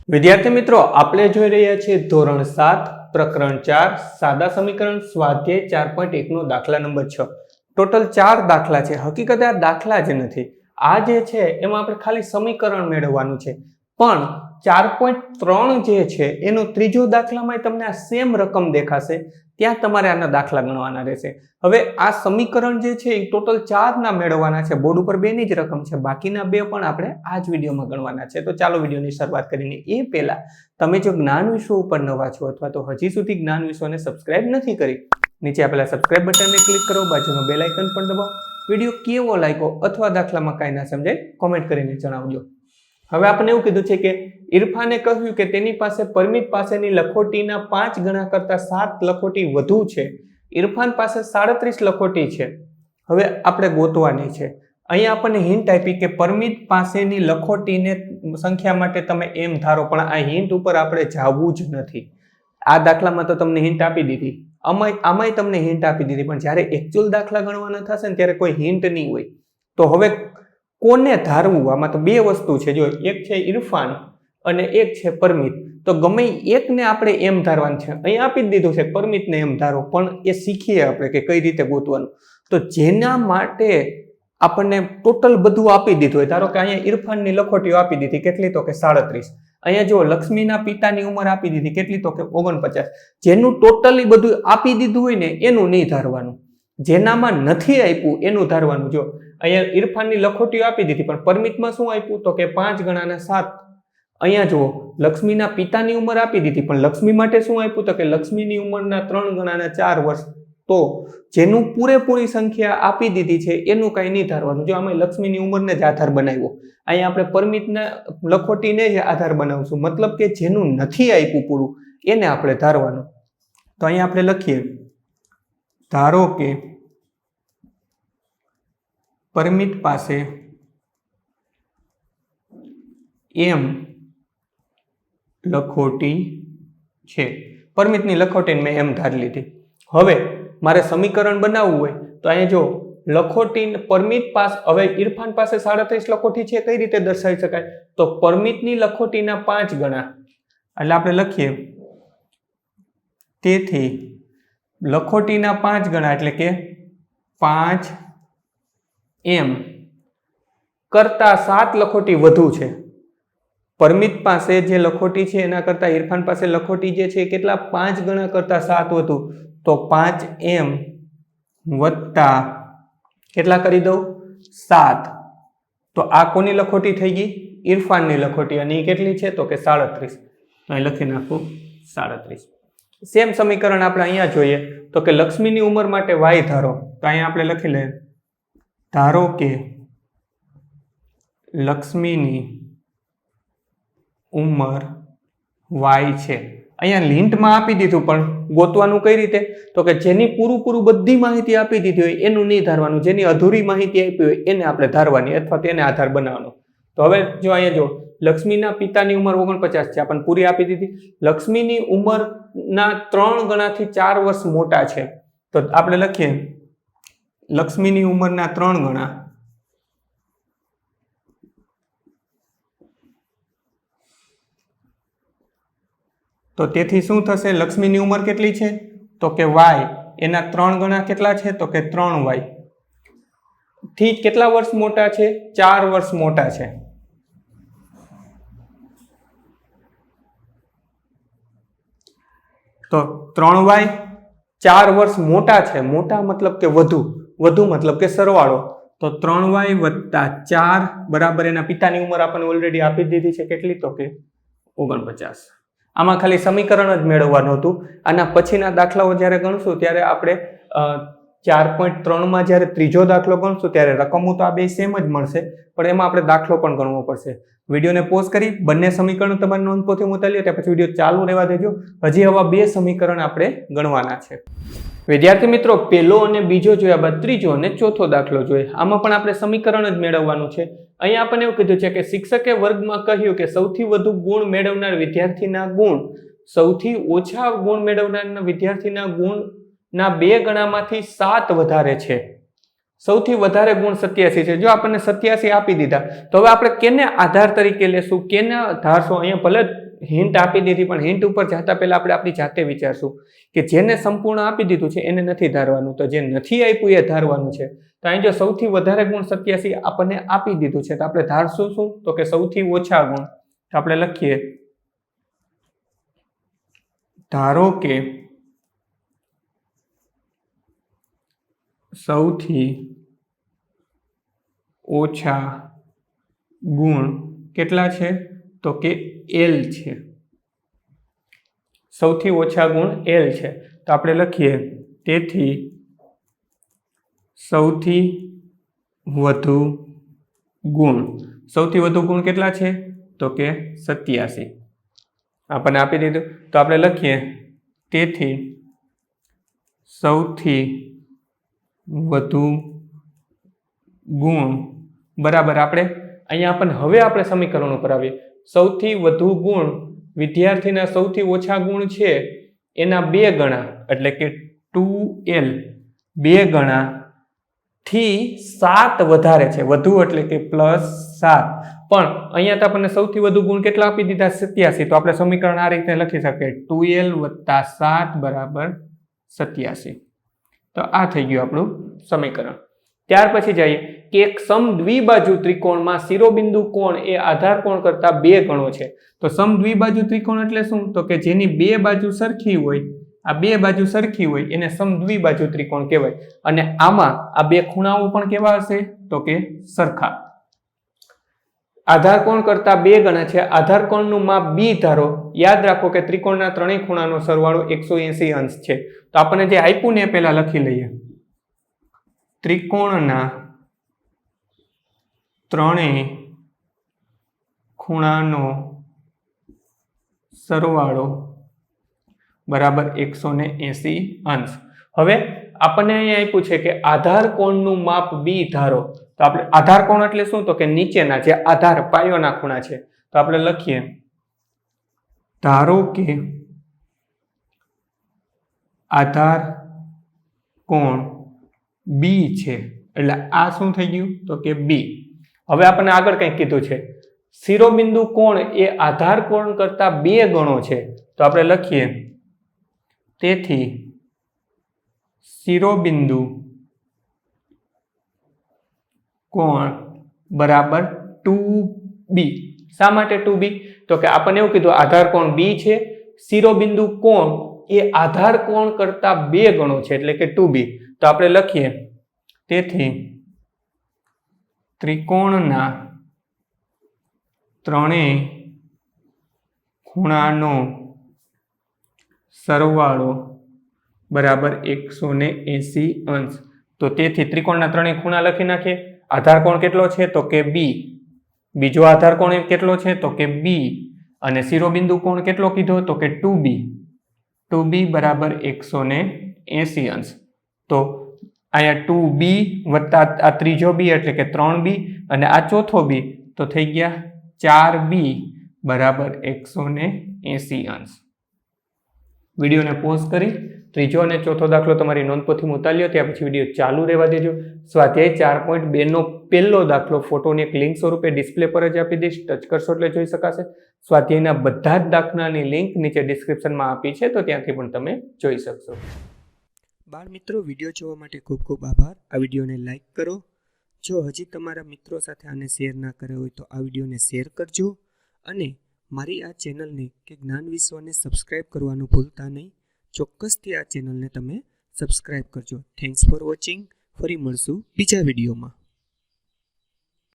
વિદ્યાર્થી મિત્રો, આપણે જોઈ રહ્યા છીએ ધોરણ 7 પ્રકરણ 4 સાદા સમીકરણ સ્વાધ્યાય 4.1 નો દાખલા નંબર 6. ટોટલ 4 દાખલા છે. હકીકતે આ દાખલા જ નથી, આ જે છે એમાં આપણે ખાલી સમીકરણ મેળવવાનું છે. પણ 4.3 જે છે એનો ત્રીજો દાખલામાં તમને આ સેમ રકમ દેખાશે, ત્યાં તમારે આના દાખલા ગણવાના રહેશે. હવે આ સમીકરણ જે છે એ ટોટલ 4 ના મેળવવાના છે. બોર્ડ ઉપર 2 ની જ રકમ છે, બાકીના 2 પણ આપણે આ જ વિડીયોમાં ગણવાના છે. તો ચાલો વિડીયોની શરૂઆત કરીને એ પહેલા તમે જો જ્ઞાન વિશ્વ ઉપર નવા છો અથવા તો હજી સુધી જ્ઞાન વિશ્વને સબસ્ક્રાઇબ નથી કરી, નીચે આપેલા સબસ્ક્રાઇબ બટનને ક્લિક કરો, બાજુનો બેલ આઇકન પણ દબાવો. વિડીયો કેવો લાગ્યો અથવા દાખલામાં કાંઈ ના સમજાય કોમેન્ટ કરીને જણાવજો. હવે આપણે એવું કીધું છે કે ઇરફાને કહ્યું કે તેની પાસે પરમિત પાસેની લખોટીના 5 ગણા કરતા 7 લખોટી વધુ છે. ઇરફાન પાસે 37 લખોટી છે. હવે આપણે ગોતવાની છે. અહીંયા આપણને હિન્ટ આપી કે પરમિત પાસેની લખોટીને સંખ્યા માટે તમે એમ ધારો, પણ આ હિન્ટ ઉપર આપણે જવું જ નથી. આ દાખલામાં તો તમને હિન્ટ આપી દીધી, આમાંય તમને હિન્ટ આપી દીધી, પણ જ્યારે એકચ્યુઅલ દાખલા ગણવાના થશે ને ત્યારે કોઈ હિન્ટ નહીં હોય. તો હવે કોને ધારવું? આમાં તો 2 વસ્તુ છે. જો એક છે ઇરફાન અને એક છે પરમિત. તો ગમે એકને આપણે એમ ધારવાનું છે. અહીંયા આપી જ દીધું છે પરમિતને એમ ધારો, પણ એ શીખીએ આપણે કે કઈ રીતે ગોતવાનું. તો જેના માટે આપણને ટોટલ બધું આપી દીધું હોય, ધારો કે અહીંયા ઇરફાનની લખોટીઓ આપી દીધી, કેટલી? તો કે 37. અહીંયા જો લક્ષ્મીના પિતાની ઉંમર આપી દીધી, કેટલી? તો કે 49. જેનું ટોટલી બધું આપી દીધું હોય ને એનું નહીં ધારવાનું, જેનામાં નથી આપ્યું એનું ધારવાનું. જો અહીંયા ઇરફાનની લખોટીઓ આપી દીધી, પણ પરમિતમાં શું આપ્યું? તો કે 5 ગણાના 7. અહીંયા જુઓ, લક્ષ્મીના પિતાની ઉંમર આપી દીધી, પણ લક્ષ્મી માટે શું આપ્યું? તો કે લક્ષ્મીની ઉંમરના 3 ગણાના 4 વર્ષ. તો જેનું પૂરેપૂરી સંખ્યા આપી દીધી છે એનું કઈ નહીં ધારવાનું. જો આમાં લક્ષ્મીની ઉંમરને જ આધાર બનાવ્યો, અહીંયા આપણે પરમિતના લખોટીને જ આધાર બનાવશું. મતલબ કે જેનું નથી આપ્યું પૂરું એને આપણે ધારવાનું. તો અહીંયા આપણે લખીએ, ધારો કે પરમિત પાસે એમ લખોટી છે. પરમિતની લખોટીને મેં એમ ધારી લીધી. હવે મારે સમીકરણ બનાવવું હોય તો અહીંયા જો લખોટી પરમિત પાસે, હવે ઇરફાન પાસે 37 લખોટી છે, કઈ રીતે દર્શાવી શકાય? તો પરમિતની લખોટીના 5 ગણા. એટલે આપણે લખીએ, તેથી લખોટીના 5 ગણા એટલે કે 5 એમ કરતા 7 લખોટી વધુ છે. પરમિત પાસે જે લખોટી છે એના કરતા ઇરફાન પાસે લખોટી જે છે કેટલા? 5 ગણા કરતા 7 વધુ. તો 5 એમ વત્તા કેટલા કરી દઉં? 7. તો આ કોની લખોટી થઈ ગઈ? ઇરફાનની લખોટી. અને એ કેટલી છે? તો કે 37. અહીં લખી નાખું 37. સેમ સમીકરણ આપણે અહીંયા જોઈએ તો કે લક્ષ્મીની ઉંમર માટે y ધારો. તો અહીંયા આપણે લખી લઈએ, ધારો કે લક્ષ્મીની ઉંમર y છે. અહીંયા લિંટમાં આપી દીધું, પણ ગોતવાનું કઈ રીતે? તો કે જેની પૂરું બધી માહિતી આપી દીધી હોય એનું નહીં ધારવાનું, જેની અધૂરી માહિતી આપી હોય એને આપણે ધારવાની અથવા તેને આધાર બનાવવાનો. તો હવે જો અહીંયા જો લક્ષ્મીના પિતાની ઉંમર 49 છે, આપણને પૂરી આપી દીધી. લક્ષ્મીની ઉંમરના 3 ગણાથી 4 વર્ષ મોટા છે. તો આપણે લખીએ, લક્ષ્મીની ઉંમરના 3 ગણા તો તેથી શું થશે? લક્ષ્મીની ઉંમર કેટલી છે? તો કે y. એના 3 ગણા કેટલા છે? તો કે 3y. થી કેટલા વર્ષ મોટા છે? 4 વર્ષ મોટા છે. તો 3y 4 વર્ષ મોટા છે. મોટા મતલબ કે વધુ મતલબ કે સરવાળો. તો 3y વત્તા 4 બરાબર એના પિતાની ઉંમર આપણને ઓલરેડી આપી દીધી છે, કેટલી? તો કે 49. આમાં ખાલી સમીકરણ જ મેળવવાનું હતું. આના પછીના દાખલાઓ જ્યારે ગણશું ત્યારે આપણે 4.3માં જ્યારે ત્રીજો દાખલો ગણશું ત્યારે રકમો તો આ 2 સેમ જ મળશે, પણ એમાં આપણે દાખલો પણ ગણવો પડશે. વિડીયોને પોઝ કરી બંને સમીકરણ તમારી નોંધપોથી ઉતારી લો, ત્યાર પછી વિડીયો ચાલુ રહેવા દેજો. હજી આવા 2 સમીકરણ આપણે ગણવાના છે. વિદ્યાર્થી મિત્રો, પહેલો અને બીજો જોયા બાદ ત્રીજો અને ચોથો દાખલો જોઈએ. આમાં પણ આપણે સમીકરણ જ મેળવવાનું છે. અહીંયા આપણને એવું કીધું છે કે શિક્ષકે વર્ગમાં કહ્યું કે સૌથી વધુ ગુણ મેળવનાર વિદ્યાર્થીના ગુણ સૌથી ઓછા ગુણ મેળવનાર વિદ્યાર્થીના ગુણના 2 ગણામાંથી 7 વધારે છે. સૌથી વધારે ગુણ 87 છે. જો આપણને 87 આપી દીધા તો હવે આપણે કેને આધાર તરીકે લેશું, કેને ધારશો? અહીંયા ભલે હિન્ટ આપી દીધી, પણ હિન્ટ ઉપર જતા પહેલા આપણે આપણી જાતે વિચારશું કે જેને સંપૂર્ણ આપી દીધું છે એને નથી ધારવાનું, તો જે નથી આપ્યું એ ધારવાનું છે. તો અહીં જો સૌથી વધારે ગુણ 87 આપણને આપી દીધું છે, તો આપણે ધારશું શું? તો કે સૌથી ઓછા ગુણ. તો આપણે લખીએ, ધારો કે સૌથી ઓછા ગુણ કેટલા છે? તો કે L છે. સૌથી ઓછા ગુણ L છે. તો આપણે લખીએ, તેથી સૌથી વધુ ગુણ કેટલા છે? તો કે 87. આપણને આપી દીધું, તો આપણે લખીએ, તેથી સૌથી વધુ ગુણ બરાબર આપણે અહીંયા આપણને હવે આપણે સમીકરણ ઉપર આવીએ. સૌથી વધુ ગુણ વિદ્યાર્થીના સૌથી ઓછા ગુણ છે એના 2 ગણા, એટલે કે 2L 2 ગણા થી 7 વધારે છે. વધુ એટલે કે +7. પણ અહીંયા તો આપણને સૌથી વધુ ગુણ કેટલા આપી દીધા? 87. તો આપણે સમીકરણ આ રીતે લખી શકીએ, 2L + 7 બરાબર 87. તો આ થઈ ગયું આપણું સમીકરણ. ત્યાર પછી જઈએ કે એક સમદ્વિબાજુ ત્રિકોણમાં શિરોબિંદુ કોણ એ આધાર કોણ કરતા 2 ગણો છે. તો સમદ્વિબાજુ ત્રિકોણ એટલે શું? તો કે જેની 2 બાજુ સરખી હોય, આ 2 બાજુ સરખી હોય એને સમદ્વિબાજુ ત્રિકોણ કહેવાય. અને આમાં આ 2 ખૂણાઓ પણ કેવા હશે? તો કે સરખા. આધાર કોણ કરતા 2 ગણા છે. આધાર કોણનું માપ b ધારો. યાદ રાખો કે ત્રિકોણના ત્રણેય ખૂણાનો સરવાળો 180 અંશ છે. તો આપણને જે આપ્યું ને એ પહેલા લખી લઈએ. ત્રિકોણના ત્રણેય ખૂણાનો સરવાળો બરાબર 180 અંશ. હવે આપણને અહીંયા આપ્યું છે કે આધાર કોણનું માપ b ધારો. તો આપણે આધાર કોણ એટલે શું? તો કે નીચેના જે આધાર પાયોના ખૂણા છે. તો આપણે લખીએ, ધારો કે આધાર કોણ b છે. એટલે આ શું થઈ ગયું? તો કે b. હવે આપણને આગળ કંઈક કીધું છે, શિરોબિંદુ કોણ એ આધાર કોણ કરતા 2 ગણો છે. તો આપણે લખીએ, તેથી શિરોબિંદુ કોણ બરાબર 2b. શા માટે 2b? તો કે આપણને એવું કીધું આધાર કોણ b છે, શિરોબિંદુ કોણ એ આધાર કોણ કરતા 2 ગણો છે, એટલે કે 2b. તો આપણે લખીએ, તેથી ત્રિકોણના ત્રણેય ખૂણાનો સરવાળો બરાબર 180 અંશ. તો તેથી ત્રિકોણના ત્રણેય ખૂણા લખી નાખીએ. આધાર કોણ કેટલો છે? તો કે b. બીજો આધાર કોણ કેટલો છે? તો કે b. અને શિરોબિંદુ કોણ કેટલો કીધો? તો કે 2b. 2b બરાબર 180 અંશ. તો અહીંયા 2b વત્તા આ ત્રીજો b એટલે કે 3b અને આ ચોથો b, તો થઈ ગયા 4b બરાબર 180 અંશ. વિડીયોને પોઝ કરી ત્રીજો અને ચોથો દાખલો તમારી નોંધપોથીમાં ઉતારી લો. ત્યાર પછી વિડીયો ચાલુ રહેવા દેજો. સ્વાધ્યાય 4.2 નો પહેલો દાખલો ફોટોની એક લિંક સ્વરૂપે ડિસ્પ્લે પર જ આપી દઈશ. ટચ કરશો એટલે જોઈ શકાશે. સ્વાધ્યાયના બધા જ દાખલાની લિંક નીચે ડિસ્ક્રિપ્શનમાં આપી છે, તો ત્યાંથી પણ તમે જોઈ શકશો. બાળ મિત્રો, વિડીયો જોવા માટે ખૂબ ખૂબ આભાર. આ વિડીયોને લાઈક કરો. જો હજી તમારા મિત્રો સાથે આને શેર ના કર્યો હોય તો આ વિડીયોને શેર કરજો. અને મારી આ ચેનલને કે જ્ઞાન વિશ્વને સબસ્ક્રાઈબ કરવાનું ભૂલતા નહીં. ચોક્કસથી આ ચેનલને તમે સબસ્ક્રાઈબ કરજો. Thanks for watching. ફરી મળશું બીજા વિડીયોમાં.